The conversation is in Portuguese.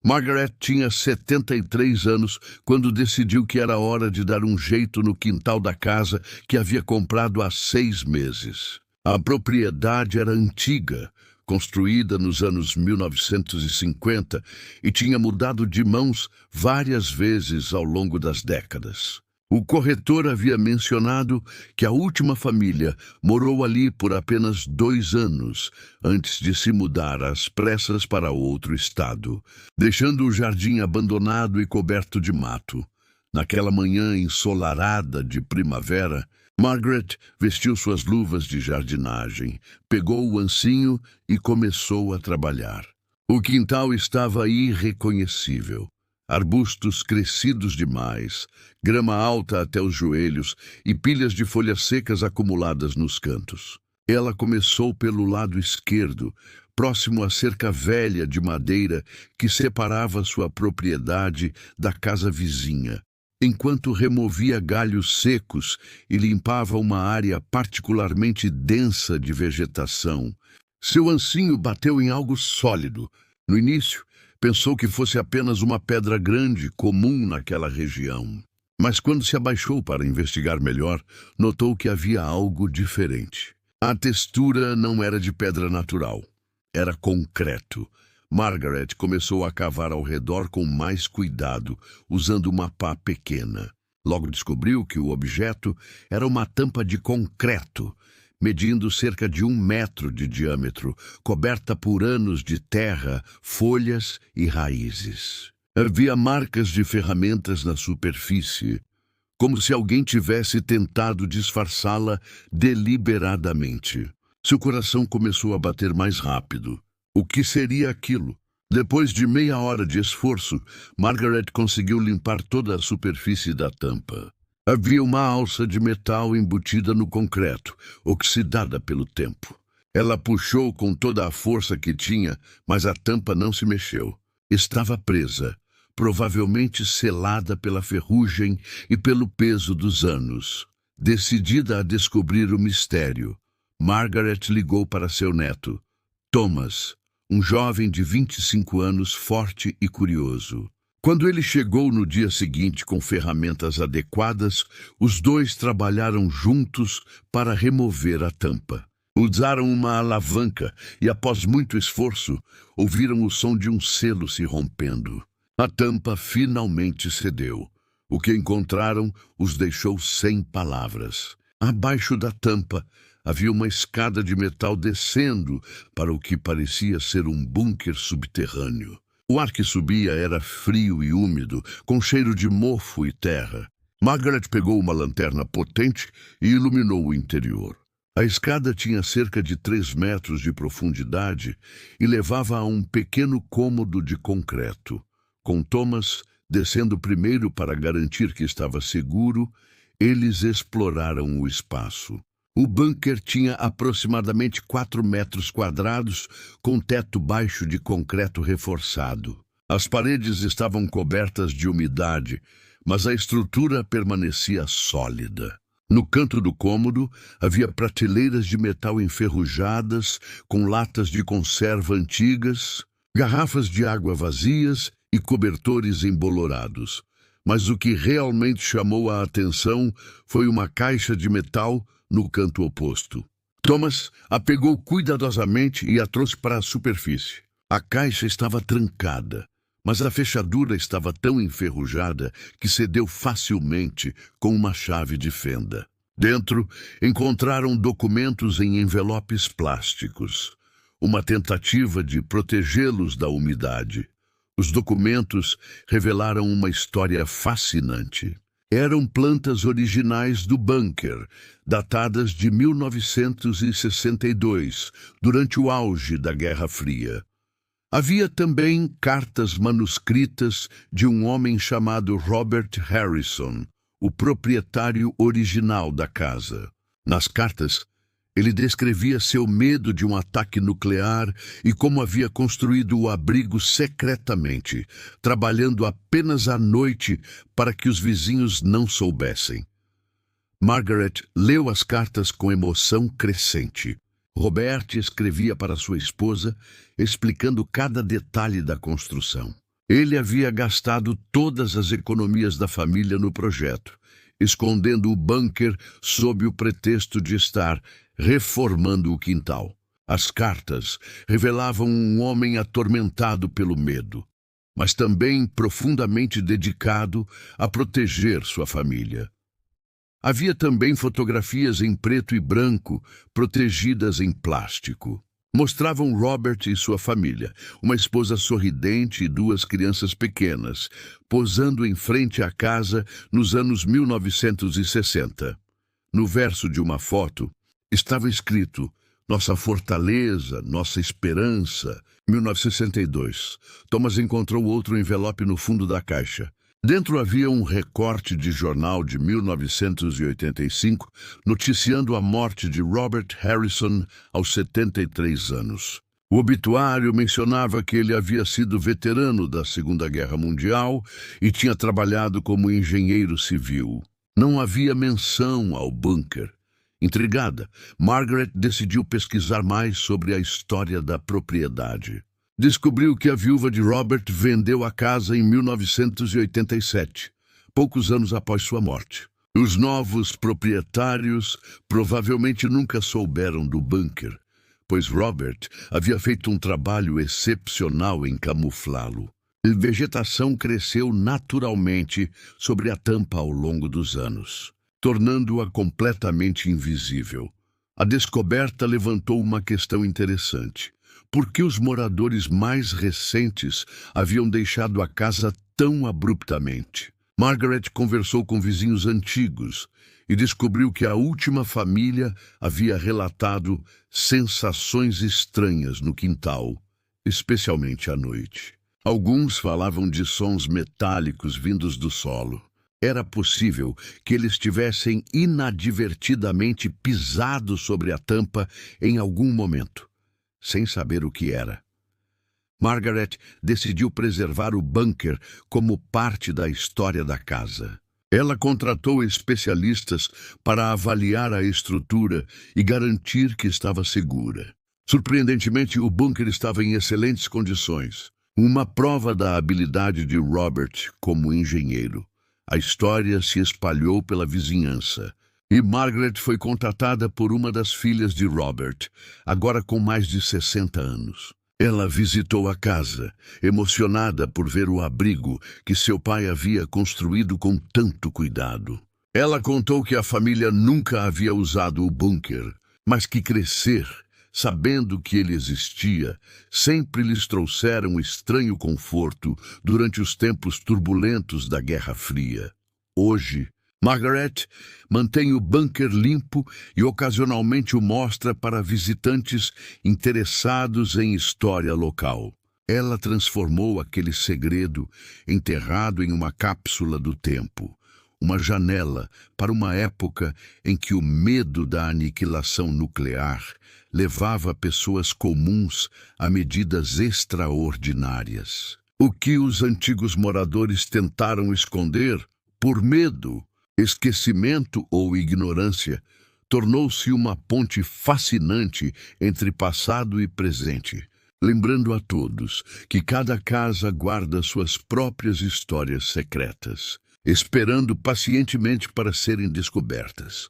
Margaret tinha 73 anos quando decidiu que era hora de dar um jeito no quintal da casa que havia comprado há 6 meses. A propriedade era antiga, construída nos anos 1950, e tinha mudado de mãos várias vezes ao longo das décadas. O corretor havia mencionado que a última família morou ali por apenas 2 anos, antes de se mudar às pressas para outro estado, deixando o jardim abandonado e coberto de mato. Naquela manhã ensolarada de primavera, Margaret vestiu suas luvas de jardinagem, pegou o ancinho e começou a trabalhar. O quintal estava irreconhecível. Arbustos crescidos demais, grama alta até os joelhos e pilhas de folhas secas acumuladas nos cantos. Ela começou pelo lado esquerdo, próximo à cerca velha de madeira que separava sua propriedade da casa vizinha, enquanto removia galhos secos e limpava uma área particularmente densa de vegetação. Seu ancinho bateu em algo sólido. No início, pensou que fosse apenas uma pedra grande, comum naquela região. Mas quando se abaixou para investigar melhor, notou que havia algo diferente. A textura não era de pedra natural, era concreto. Margaret começou a cavar ao redor com mais cuidado, usando uma pá pequena. Logo descobriu que o objeto era uma tampa de concreto, medindo cerca de 1 metro de diâmetro, coberta por anos de terra, folhas e raízes. Havia marcas de ferramentas na superfície, como se alguém tivesse tentado disfarçá-la deliberadamente. Seu coração começou a bater mais rápido. O que seria aquilo? Depois de meia hora de esforço, Margaret conseguiu limpar toda a superfície da tampa. Havia uma alça de metal embutida no concreto, oxidada pelo tempo. Ela puxou com toda a força que tinha, mas a tampa não se mexeu. Estava presa, provavelmente selada pela ferrugem e pelo peso dos anos. Decidida a descobrir o mistério, Margaret ligou para seu neto, Thomas, um jovem de 25 anos, forte e curioso. Quando ele chegou no dia seguinte com ferramentas adequadas, os dois trabalharam juntos para remover a tampa. Usaram uma alavanca e, após muito esforço, ouviram o som de um selo se rompendo. A tampa finalmente cedeu. O que encontraram os deixou sem palavras. Abaixo da tampa havia uma escada de metal descendo para o que parecia ser um bunker subterrâneo. O ar que subia era frio e úmido, com cheiro de mofo e terra. Margaret pegou uma lanterna potente e iluminou o interior. A escada tinha cerca de 3 metros de profundidade e levava a um pequeno cômodo de concreto. Com Thomas descendo primeiro para garantir que estava seguro, eles exploraram o espaço. O bunker tinha aproximadamente 4 metros quadrados, com teto baixo de concreto reforçado. As paredes estavam cobertas de umidade, mas a estrutura permanecia sólida. No canto do cômodo havia prateleiras de metal enferrujadas, com latas de conserva antigas, garrafas de água vazias e cobertores embolorados. Mas o que realmente chamou a atenção foi uma caixa de metal no canto oposto. Thomas a pegou cuidadosamente e a trouxe para a superfície. A caixa estava trancada, mas a fechadura estava tão enferrujada que cedeu facilmente com uma chave de fenda. Dentro, encontraram documentos em envelopes plásticos, uma tentativa de protegê-los da umidade. Os documentos revelaram uma história fascinante. Eram plantas originais do bunker, datadas de 1962, durante o auge da Guerra Fria. Havia também cartas manuscritas de um homem chamado Robert Harrison, o proprietário original da casa. Nas cartas, ele descrevia seu medo de um ataque nuclear e como havia construído o abrigo secretamente, trabalhando apenas à noite para que os vizinhos não soubessem. Margaret leu as cartas com emoção crescente. Robert escrevia para sua esposa, explicando cada detalhe da construção. Ele havia gastado todas as economias da família no projeto, escondendo o bunker sob o pretexto de estar reformando o quintal. As cartas revelavam um homem atormentado pelo medo, mas também profundamente dedicado a proteger sua família. Havia também fotografias em preto e branco, protegidas em plástico. Mostravam Robert e sua família, uma esposa sorridente e duas crianças pequenas, posando em frente à casa nos anos 1960. No verso de uma foto, estava escrito: "Nossa fortaleza, nossa esperança", 1962. Thomas encontrou outro envelope no fundo da caixa. Dentro havia um recorte de jornal de 1985, noticiando a morte de Robert Harrison aos 73 anos. O obituário mencionava que ele havia sido veterano da Segunda Guerra Mundial e tinha trabalhado como engenheiro civil. Não havia menção ao bunker. Intrigada, Margaret decidiu pesquisar mais sobre a história da propriedade. Descobriu que a viúva de Robert vendeu a casa em 1987, poucos anos após sua morte. Os novos proprietários provavelmente nunca souberam do bunker, pois Robert havia feito um trabalho excepcional em camuflá-lo. A vegetação cresceu naturalmente sobre a tampa ao longo dos anos, tornando-a completamente invisível. A descoberta levantou uma questão interessante. Por que os moradores mais recentes haviam deixado a casa tão abruptamente? Margaret conversou com vizinhos antigos e descobriu que a última família havia relatado sensações estranhas no quintal, especialmente à noite. Alguns falavam de sons metálicos vindos do solo. Era possível que eles tivessem inadvertidamente pisado sobre a tampa em algum momento, sem saber o que era. Margaret decidiu preservar o bunker como parte da história da casa. Ela contratou especialistas para avaliar a estrutura e garantir que estava segura. Surpreendentemente, o bunker estava em excelentes condições, uma prova da habilidade de Robert como engenheiro. A história se espalhou pela vizinhança, e Margaret foi contratada por uma das filhas de Robert, agora com mais de 60 anos. Ela visitou a casa, emocionada por ver o abrigo que seu pai havia construído com tanto cuidado. Ela contou que a família nunca havia usado o bunker, mas que crescer, sabendo que ele existia, sempre lhes trouxera um estranho conforto durante os tempos turbulentos da Guerra Fria. Hoje, Margaret mantém o bunker limpo e ocasionalmente o mostra para visitantes interessados em história local. Ela transformou aquele segredo enterrado em uma cápsula do tempo, uma janela para uma época em que o medo da aniquilação nuclear levava pessoas comuns a medidas extraordinárias. O que os antigos moradores tentaram esconder, por medo, esquecimento ou ignorância, tornou-se uma ponte fascinante entre passado e presente, lembrando a todos que cada casa guarda suas próprias histórias secretas, esperando pacientemente para serem descobertas.